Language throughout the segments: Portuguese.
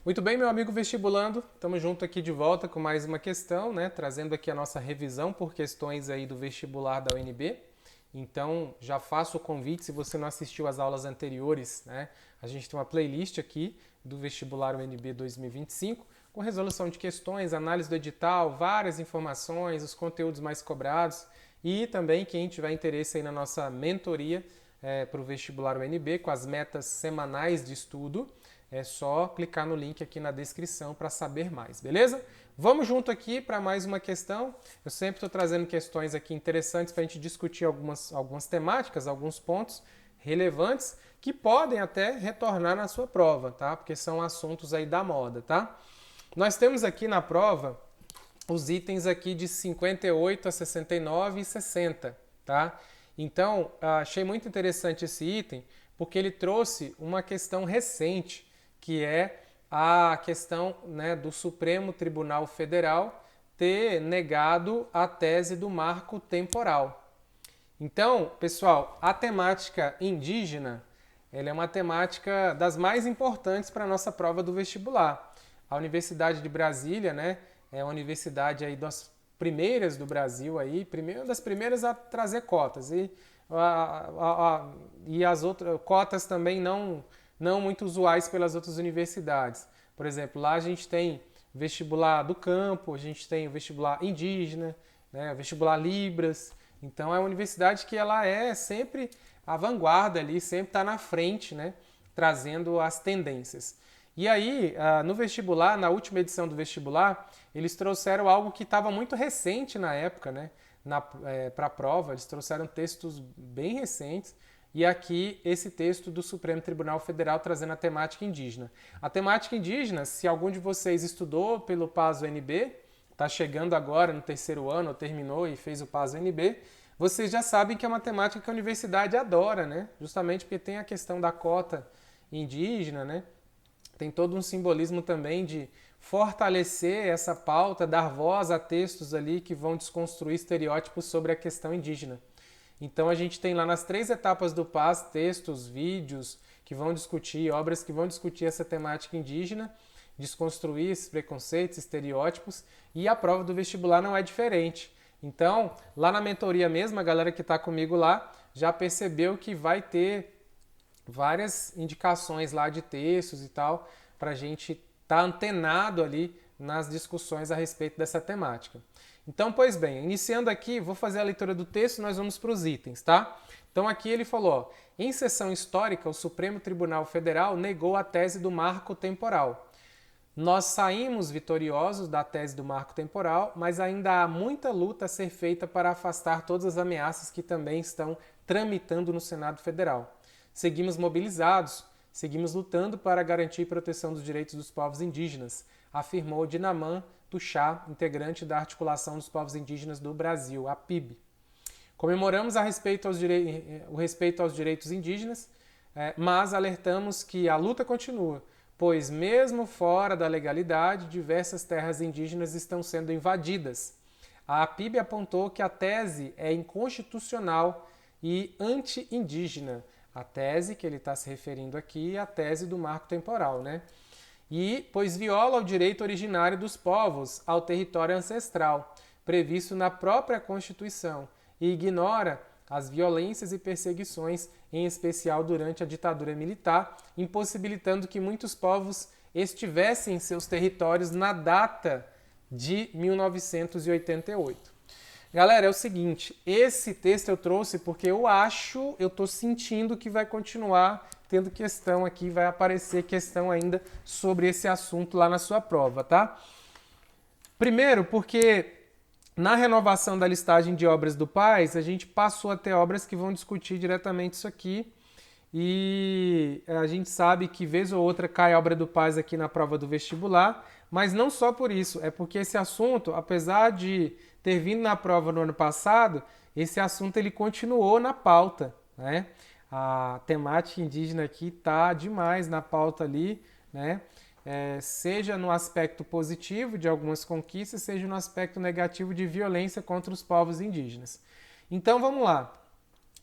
Muito bem, meu amigo vestibulando, estamos junto aqui de volta com mais uma questão, né? Trazendo aqui a nossa revisão por questões aí do vestibular da UNB. Então, já faço o convite, se você não assistiu às aulas anteriores, né? A gente tem uma playlist aqui do vestibular UNB 2025, com resolução de questões, análise do edital, várias informações, os conteúdos mais cobrados e também quem tiver interesse aí na nossa mentoria para o vestibular UNB, com as metas semanais de estudo, é só clicar no link aqui na descrição para saber mais, beleza? Vamos junto aqui para mais uma questão. Eu sempre estou trazendo questões aqui interessantes para a gente discutir algumas temáticas, alguns pontos relevantes que podem até retornar na sua prova, tá? Porque são assuntos aí da moda, tá? Nós temos aqui na prova os itens aqui de 58 a 69 e 60, tá? Então, achei muito interessante esse item porque ele trouxe uma questão recente, que é a questão, né, do Supremo Tribunal Federal ter negado a tese do marco temporal. Então, pessoal, a temática indígena, ela é uma temática das mais importantes para a nossa prova do vestibular. A Universidade de Brasília, né, é uma universidade aí das primeiras do Brasil aí, uma das primeiras a trazer cotas e as outras cotas também não muito usuais pelas outras universidades. Por exemplo, lá a gente tem vestibular do campo, a gente tem o vestibular indígena, né, vestibular Libras. Então é uma universidade que ela é sempre a vanguarda ali, sempre está na frente, né, trazendo as tendências. E aí, no vestibular, na última edição do vestibular, eles trouxeram algo que estava muito recente na época, né, para a prova. Eles trouxeram textos bem recentes. E aqui esse texto do Supremo Tribunal Federal trazendo a temática indígena. A temática indígena, se algum de vocês estudou pelo PAS-UNB, está chegando agora no terceiro ano, ou terminou e fez o PAS-UNB, vocês já sabem que é uma temática que a universidade adora, né? Justamente porque tem a questão da cota indígena, né? Tem todo um simbolismo também de fortalecer essa pauta, dar voz a textos ali que vão desconstruir estereótipos sobre a questão indígena. Então a gente tem lá nas 3 etapas do PAS textos, vídeos que vão discutir, obras que vão discutir essa temática indígena, desconstruir esses preconceitos, estereótipos, e a prova do vestibular não é diferente. Então, lá na mentoria mesmo, a galera que está comigo lá já percebeu que vai ter várias indicações lá de textos e tal, para a gente estar antenado ali nas discussões a respeito dessa temática. Então, pois bem, iniciando aqui, vou fazer a leitura do texto e nós vamos para os itens, tá? Então aqui ele falou, ó, em sessão histórica, o Supremo Tribunal Federal negou a tese do marco temporal. Nós saímos vitoriosos da tese do marco temporal, mas ainda há muita luta a ser feita para afastar todas as ameaças que também estão tramitando no Senado Federal. Seguimos mobilizados, seguimos lutando para garantir proteção dos direitos dos povos indígenas, afirmou Dinaman Tuxá, integrante da Articulação dos Povos Indígenas do Brasil, a PIB. Comemoramos o respeito aos direitos indígenas, mas alertamos que a luta continua, pois mesmo fora da legalidade, diversas terras indígenas estão sendo invadidas. A PIB apontou que a tese é inconstitucional e anti-indígena. A tese que ele está se referindo aqui é a tese do marco temporal, né? E pois viola o direito originário dos povos ao território ancestral, previsto na própria Constituição, e ignora as violências e perseguições, em especial durante a ditadura militar, impossibilitando que muitos povos estivessem em seus territórios na data de 1988. Galera, é o seguinte, esse texto eu trouxe porque eu estou sentindo que vai continuar tendo questão aqui, vai aparecer questão ainda sobre esse assunto lá na sua prova, tá? Primeiro, porque na renovação da listagem de obras do PAS, a gente passou a ter obras que vão discutir diretamente isso aqui, e a gente sabe que vez ou outra cai a obra do PAS aqui na prova do vestibular, mas não só por isso, é porque esse assunto, apesar de ter vindo na prova no ano passado, esse assunto ele continuou na pauta, né? A temática indígena aqui está demais na pauta ali, né? Seja no aspecto positivo de algumas conquistas, seja no aspecto negativo de violência contra os povos indígenas. Então vamos lá.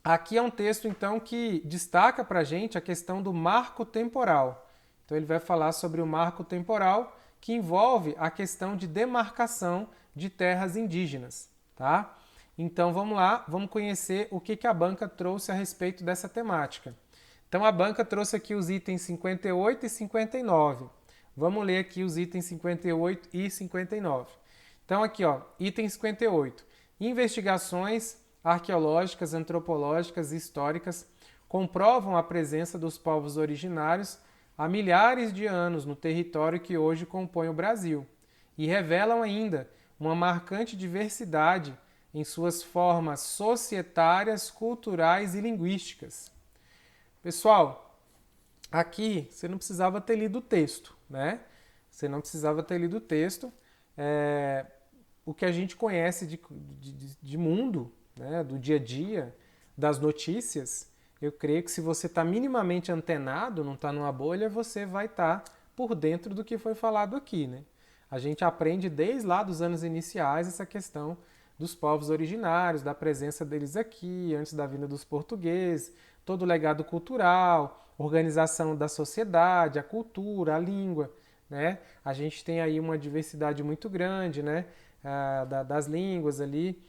Aqui é um texto então que destaca para a gente a questão do marco temporal. Então ele vai falar sobre o marco temporal, que envolve a questão de demarcação de terras indígenas, tá? Então vamos lá, vamos conhecer o que a banca trouxe a respeito dessa temática. Então a banca trouxe aqui os itens 58 e 59. Vamos ler aqui os itens 58 e 59. Então aqui, ó, item 58. Investigações arqueológicas, antropológicas e históricas comprovam a presença dos povos originários há milhares de anos no território que hoje compõe o Brasil e revelam ainda uma marcante diversidade em suas formas societárias, culturais e linguísticas. Pessoal, aqui você não precisava ter lido o texto, né? Você não precisava ter lido o texto. O que a gente conhece de mundo, né? Do dia a dia, das notícias, eu creio que se você está minimamente antenado, não está numa bolha, você vai estar por dentro do que foi falado aqui, né? A gente aprende desde lá dos anos iniciais essa questão dos povos originários, da presença deles aqui, antes da vinda dos portugueses, todo o legado cultural, organização da sociedade, a cultura, a língua, né? A gente tem aí uma diversidade muito grande, né? Das línguas ali.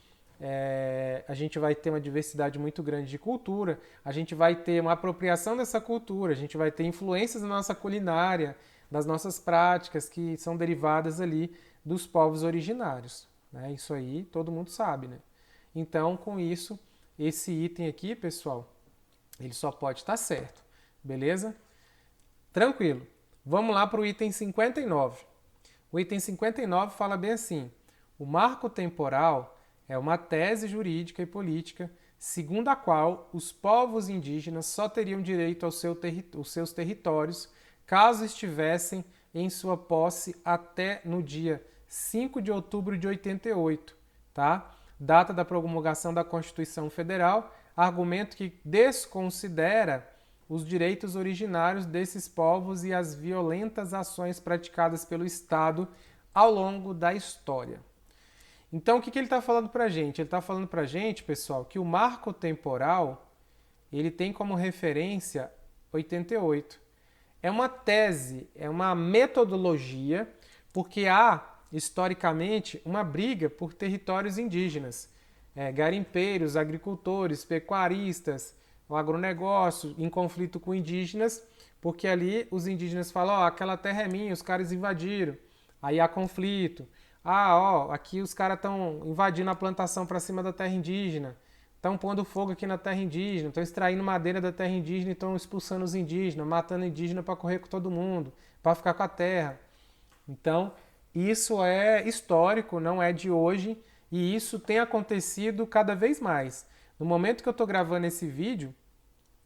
A gente vai ter uma diversidade muito grande de cultura, a gente vai ter uma apropriação dessa cultura, a gente vai ter influências na nossa culinária, das nossas práticas que são derivadas ali dos povos originários, né? Isso aí todo mundo sabe, né? Então, com isso, esse item aqui, pessoal, ele só pode estar certo, beleza? Tranquilo. Vamos lá para o item 59. O item 59 fala bem assim: o marco temporal é uma tese jurídica e política segundo a qual os povos indígenas só teriam direito aos seus territórios caso estivessem em sua posse até no dia 5 de outubro de 88, tá? Data da promulgação da Constituição Federal, argumento que desconsidera os direitos originários desses povos e as violentas ações praticadas pelo Estado ao longo da história. Então, o que ele está falando para a gente? Ele está falando para a gente, pessoal, que o marco temporal ele tem como referência 88. É uma tese, é uma metodologia, porque há, historicamente, uma briga por territórios indígenas. Garimpeiros, agricultores, pecuaristas, o agronegócio em conflito com indígenas, porque ali os indígenas falam, aquela terra é minha, os caras invadiram. Aí há conflito. Aqui os caras estão invadindo a plantação para cima da terra indígena, estão pondo fogo aqui na terra indígena, estão extraindo madeira da terra indígena e estão expulsando os indígenas, matando indígena para correr com todo mundo, para ficar com a terra. Então, isso é histórico, não é de hoje, e isso tem acontecido cada vez mais. No momento que eu estou gravando esse vídeo,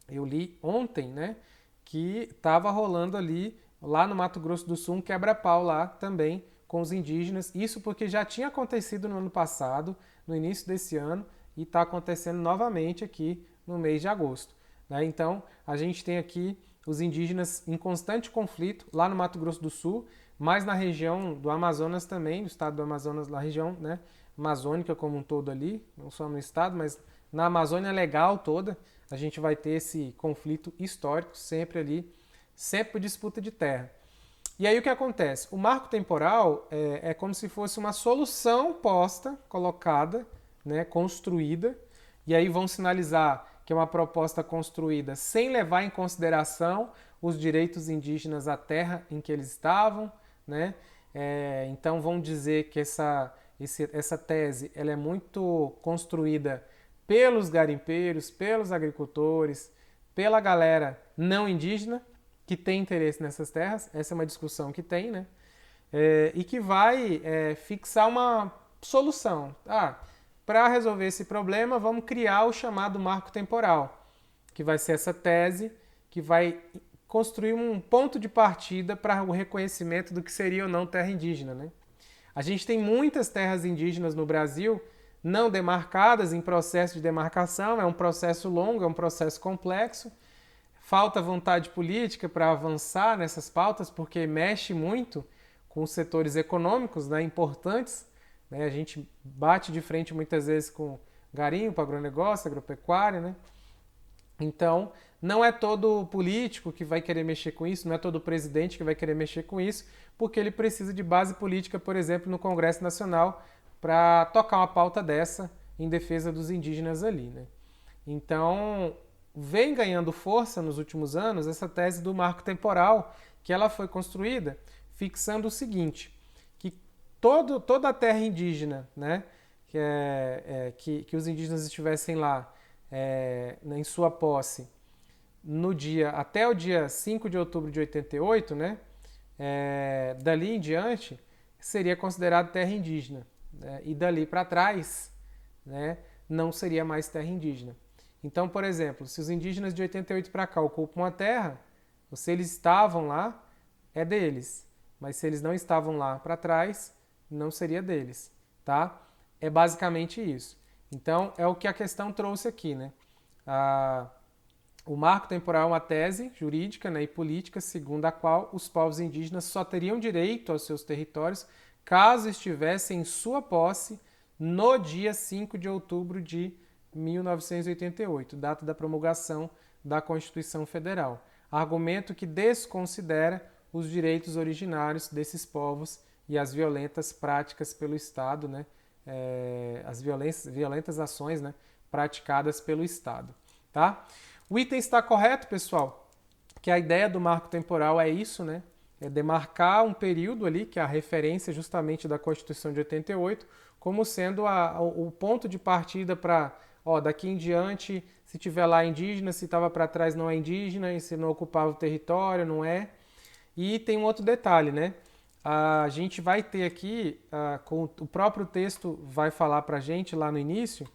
eu li ontem, né, que estava rolando ali, lá no Mato Grosso do Sul, um quebra-pau lá também, com os indígenas, isso porque já tinha acontecido no ano passado, no início desse ano, e está acontecendo novamente aqui no mês de agosto, né? Então, a gente tem aqui os indígenas em constante conflito, lá no Mato Grosso do Sul, mas na região do Amazonas também, no estado do Amazonas, na região, né, amazônica como um todo ali, não só no estado, mas na Amazônia legal toda, a gente vai ter esse conflito histórico sempre ali, sempre por disputa de terra. E aí o que acontece? O marco temporal é como se fosse uma solução posta, colocada, né, construída, e aí vão sinalizar que é uma proposta construída sem levar em consideração os direitos indígenas à terra em que eles estavam, né? Então vão dizer que essa tese ela é muito construída pelos garimpeiros, pelos agricultores, pela galera não indígena, que tem interesse nessas terras, essa é uma discussão que tem, né? E que vai fixar uma solução. Para resolver esse problema, vamos criar o chamado marco temporal, que vai ser essa tese que vai construir um ponto de partida para o reconhecimento do que seria ou não terra indígena, né? A gente tem muitas terras indígenas no Brasil não demarcadas, em processo de demarcação, é um processo longo, é um processo complexo. Falta vontade política para avançar nessas pautas, porque mexe muito com os setores econômicos, né, importantes. Né? A gente bate de frente muitas vezes com garimpo, agronegócio, agropecuária. Né? Então, não é todo político que vai querer mexer com isso, não é todo presidente que vai querer mexer com isso, porque ele precisa de base política, por exemplo, no Congresso Nacional, para tocar uma pauta dessa em defesa dos indígenas ali, né? Então, vem ganhando força nos últimos anos essa tese do marco temporal, que ela foi construída fixando o seguinte, que toda a terra indígena, né, que os indígenas estivessem lá em sua posse até o dia 5 de outubro de 88, né, dali em diante, seria considerado terra indígena. Né, e dali para trás, né, não seria mais terra indígena. Então, por exemplo, se os indígenas de 88 para cá ocupam a terra, ou se eles estavam lá, é deles. Mas se eles não estavam lá para trás, não seria deles, tá? É basicamente isso. Então, é o que a questão trouxe aqui, né? O marco temporal é uma tese jurídica, né, e política segundo a qual os povos indígenas só teriam direito aos seus territórios caso estivessem em sua posse no dia 5 de outubro de 1988, data da promulgação da Constituição Federal. Argumento que desconsidera os direitos originários desses povos e as violentas práticas pelo Estado, né? As violentas ações, né, praticadas pelo Estado. Tá? O item está correto, pessoal? Que a ideia do marco temporal é isso, né? É demarcar um período ali, que é a referência justamente da Constituição de 88, como sendo o ponto de partida para, daqui em diante, se tiver lá indígena, se estava para trás não é indígena, e se não ocupava o território, não é. E tem um outro detalhe, né? A gente vai ter aqui, com o próprio texto vai falar para a gente lá no início,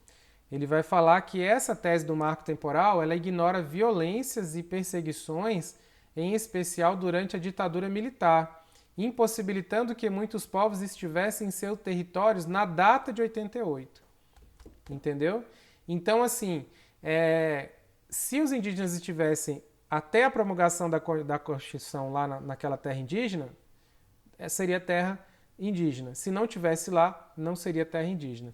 ele vai falar que essa tese do marco temporal, ela ignora violências e perseguições, em especial durante a ditadura militar, impossibilitando que muitos povos estivessem em seus territórios na data de 88. Entendeu? Então, assim, se os indígenas estivessem até a promulgação da Constituição lá naquela terra indígena, seria terra indígena. Se não tivesse lá, não seria terra indígena.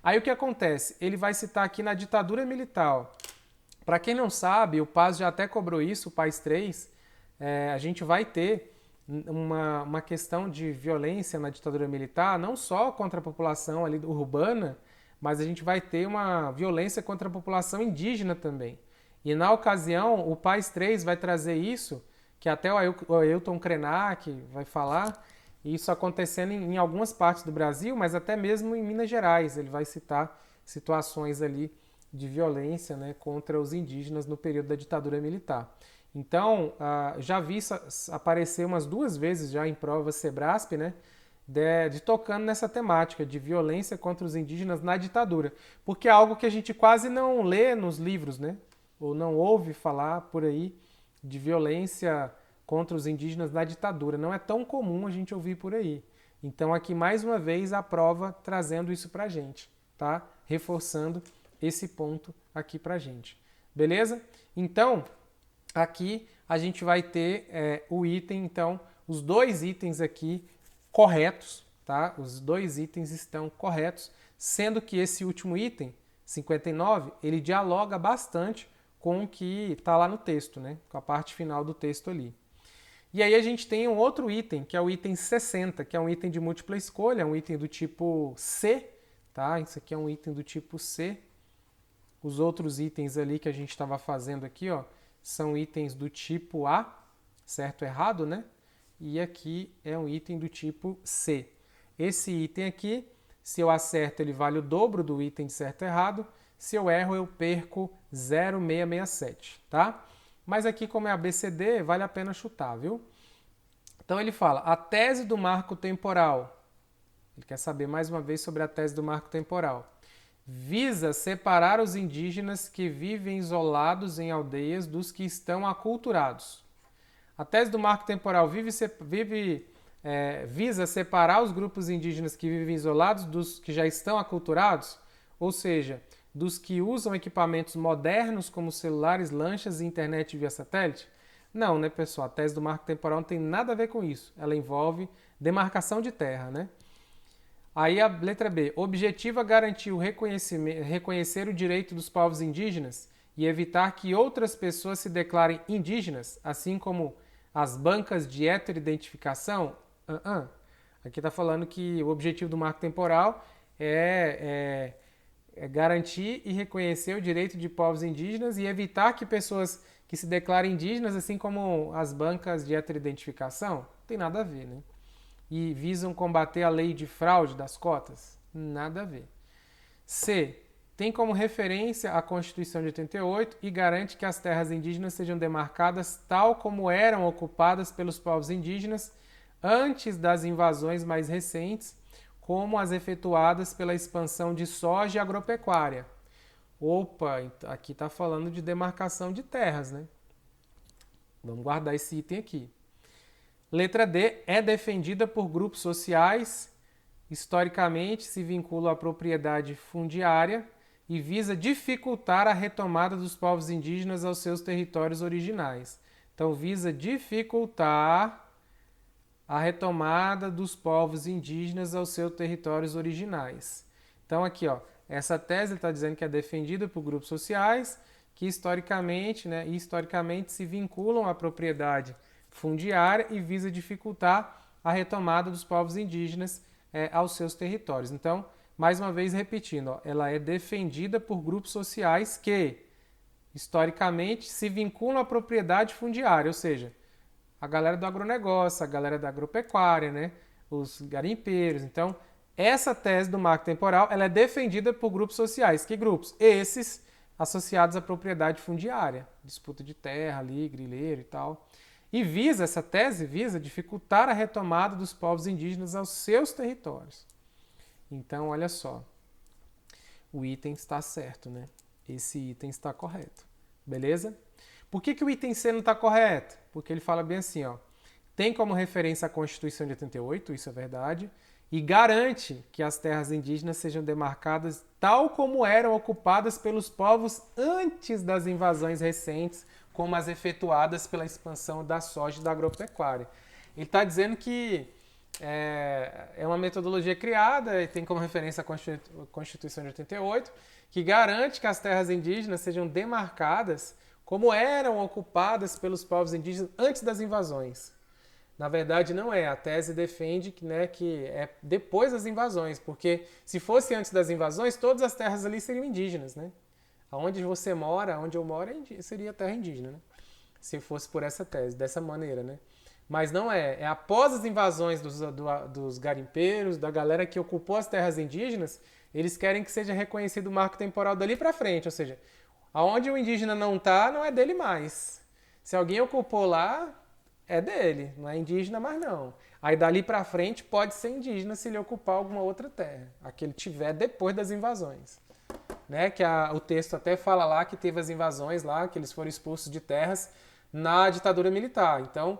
Aí o que acontece? Ele vai citar aqui na ditadura militar. Para quem não sabe, o Paz já até cobrou isso, o Paz 3, a gente vai ter uma questão de violência na ditadura militar, não só contra a população ali urbana, mas a gente vai ter uma violência contra a população indígena também. E na ocasião, o Paz 3 vai trazer isso, que até o Ailton Krenak vai falar, isso acontecendo em algumas partes do Brasil, mas até mesmo em Minas Gerais. Ele vai citar situações ali de violência, né, contra os indígenas no período da ditadura militar. Então, já vi isso aparecer umas 2 vezes já em provas Sebrasp, né, de tocando nessa temática de violência contra os indígenas na ditadura. Porque é algo que a gente quase não lê nos livros, né, ou não ouve falar por aí de violência contra os indígenas na ditadura. Não é tão comum a gente ouvir por aí. Então aqui mais uma vez a prova trazendo isso pra gente, tá? Reforçando esse ponto aqui pra gente. Beleza? Então, aqui a gente vai ter o item, então, os 2 itens aqui corretos, tá? Os 2 itens estão corretos, sendo que esse último item, 59, ele dialoga bastante com o que está lá no texto, né? Com a parte final do texto ali. E aí a gente tem um outro item, que é o item 60, que é um item de múltipla escolha, um item do tipo C, tá? Isso aqui é um item do tipo C. Os outros itens ali que a gente estava fazendo aqui, ó, são itens do tipo A, certo ou errado, né? E aqui é um item do tipo C. Esse item aqui, se eu acerto, ele vale o dobro do item de certo ou errado. Se eu erro, eu perco 0,667, tá? Mas aqui, como é ABCD, vale a pena chutar, viu? Então ele fala, a tese do marco temporal, ele quer saber mais uma vez sobre a tese do marco temporal, visa separar os indígenas que vivem isolados em aldeias dos que estão aculturados. A tese do marco temporal visa separar os grupos indígenas que vivem isolados dos que já estão aculturados, ou seja, dos que usam equipamentos modernos como celulares, lanchas e internet via satélite? Não, né, pessoal? A tese do marco temporal não tem nada a ver com isso. Ela envolve demarcação de terra, né? Aí a letra B. Objetiva garantir reconhecer o direito dos povos indígenas e evitar que outras pessoas se declarem indígenas, assim como as bancas de heteroidentificação? Aqui está falando que o objetivo do marco temporal é garantir e reconhecer o direito de povos indígenas e evitar que pessoas que se declarem indígenas, assim como as bancas de heteroidentificação, não tem nada a ver, né? E visam combater a lei de fraude das cotas? Nada a ver. C. Tem como referência a Constituição de 88 e garante que as terras indígenas sejam demarcadas tal como eram ocupadas pelos povos indígenas antes das invasões mais recentes, como as efetuadas pela expansão de soja e agropecuária. Opa, aqui está falando de demarcação de terras, né? Vamos guardar esse item aqui. Letra D. É defendida por grupos sociais, historicamente se vincula à propriedade fundiária e visa dificultar a retomada dos povos indígenas aos seus territórios originais. Então, visa dificultar a retomada dos povos indígenas aos seus territórios originais. Então, aqui, ó, essa tese está dizendo que é defendida por grupos sociais que historicamente se vinculam à propriedade fundiária e visa dificultar a retomada dos povos indígenas aos seus territórios. Então, mais uma vez repetindo, ó, ela é defendida por grupos sociais que historicamente se vinculam à propriedade fundiária, ou seja, a galera do agronegócio, a galera da agropecuária, né? Os garimpeiros. Então, essa tese do marco temporal ela é defendida por grupos sociais. Que grupos? Esses associados à propriedade fundiária, disputa de terra ali, grileiro e tal. E essa tese visa dificultar a retomada dos povos indígenas aos seus territórios. Então, olha só, o item está certo, né? Esse item está correto, beleza? Por que o item C não está correto? Porque ele fala bem assim, ó, tem como referência a Constituição de 88, isso é verdade, e garante que as terras indígenas sejam demarcadas tal como eram ocupadas pelos povos antes das invasões recentes, como as efetuadas pela expansão da soja e da agropecuária. Ele está dizendo que é uma metodologia criada e tem como referência a Constituição de 88, que garante que as terras indígenas sejam demarcadas como eram ocupadas pelos povos indígenas antes das invasões. Na verdade, não é. A tese defende que é depois das invasões, porque se fosse antes das invasões, todas as terras ali seriam indígenas, né? Aonde você mora, onde eu moro, seria terra indígena, né? Se fosse por essa tese, dessa maneira, né? Mas não é. É após as invasões dos garimpeiros, da galera que ocupou as terras indígenas, eles querem que seja reconhecido o marco temporal dali para frente, ou seja, aonde o indígena não está, não é dele mais. Se alguém ocupou lá, é dele, não é indígena mais não. Aí dali para frente pode ser indígena se ele ocupar alguma outra terra, a que ele tiver depois das invasões. Né? Que o texto até fala lá que teve as invasões lá, que eles foram expulsos de terras na ditadura militar. Então,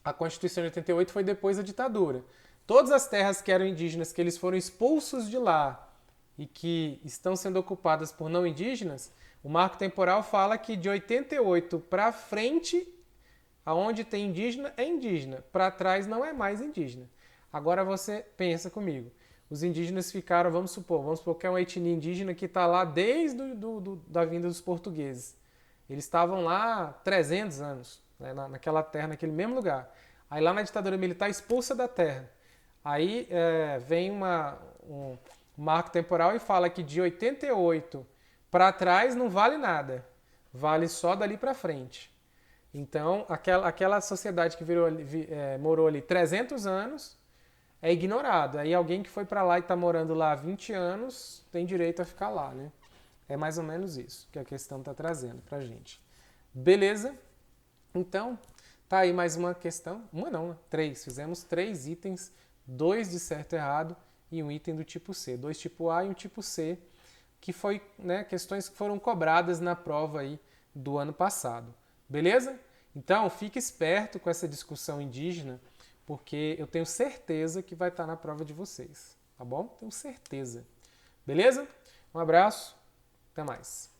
a Constituição de 88 foi depois da ditadura. Todas as terras que eram indígenas, que eles foram expulsos de lá e que estão sendo ocupadas por não indígenas, o marco temporal fala que de 88 para frente, aonde tem indígena, é indígena. Para trás não é mais indígena. Agora você pensa comigo. Os indígenas ficaram, vamos supor que é uma etnia indígena que está lá desde da vinda dos portugueses. Eles estavam lá 300 anos, né, naquela terra, naquele mesmo lugar. Aí lá na ditadura militar expulsa da terra. Aí vem um marco temporal e fala que de 88 para trás não vale nada, vale só dali para frente. Então, aquela sociedade que morou ali 300 anos é ignorada. Aí alguém que foi para lá e está morando lá há 20 anos tem direito a ficar lá, né? É mais ou menos isso que a questão está trazendo para a gente. Beleza? Então, tá aí mais uma questão. Uma não, né? 3. Fizemos 3 itens, 2 de certo e errado e um item do tipo C. 2 tipo A e um tipo C, que foi, né, questões que foram cobradas na prova aí do ano passado. Beleza? Então, fique esperto com essa discussão indígena, porque eu tenho certeza que vai estar na prova de vocês. Tá bom? Tenho certeza. Beleza? Um abraço. Até mais.